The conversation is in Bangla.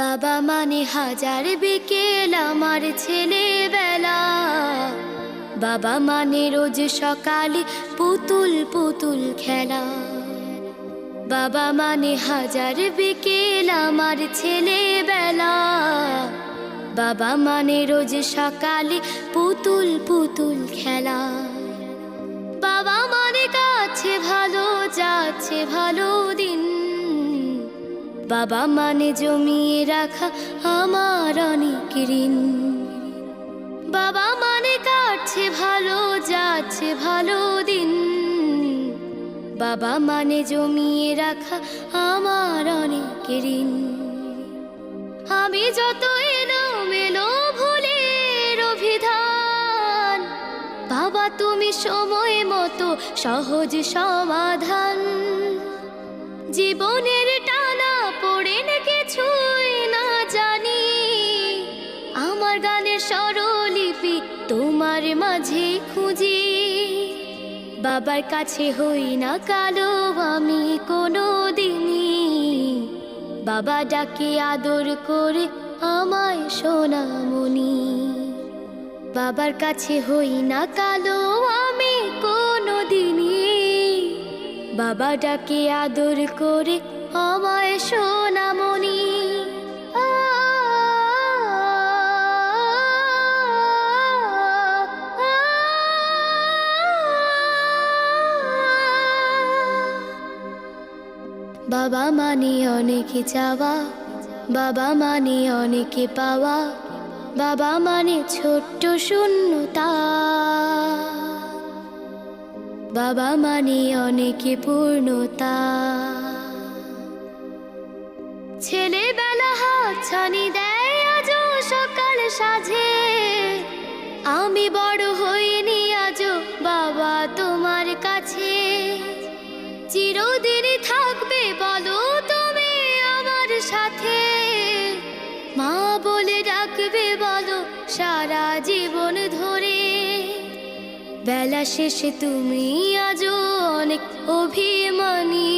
বাবা মানে হাজার বিকেল আমার ছেলেবেলা। বাবা মানে রোজ সকালে পুতুল পুতুল খেলা। বাবা মানে হাজার বিকেল আমার ছেলেবেলা। বাবা মানে রোজ সকালে পুতুল পুতুল খেলা। বাবা মানে কাছে ভালো যাচ্ছে ভালো দিন। বাবা মানে জমিয়ে রাখা আমার অনেক ঋণ। বাবা মানে কাটছে ভালো যাচ্ছে ভালো দিন। বাবা মানে জমিয়ে রাখা আমার অনেক ঋণ। আমি যত এলোমেলো ভুলের অভিধান, বাবা তুমি সময় মতো সহজ সমাধান। জীবনের টানা পড়ে কিছুই না জানি, আমার গানের স্বরলিপি তোমার মাঝে খুঁজি। বাবার কাছে হই না কালো আমি কোনো দিনই, বাবা ডাকে আদর করে আমায় সোনামণি। বাবার কাছে হই না কালো আমি কোনো দিনই, বাবা ডাকে আদর করে আমায় সোনামণি। বাবা মানে অনেক চাওয়া, বাবা মানে অনেক পাওয়া। বাবা মানে ছোট্ট শূন্যতা, বাবা মানে অনেক পূর্ণতা। ছেলেবেলা হাতছানি দেয় আজও সকাল সাজে। আমি বড় হইনি আজও বাবা তোমার কাছে। চিরদিনই থাকবে বলো তুমি আমার সাথে, মা বলে ডাকবে বলো সারা জীবন ধরে। বেলা শেষে তুমি আজও অনেক অভিমানী,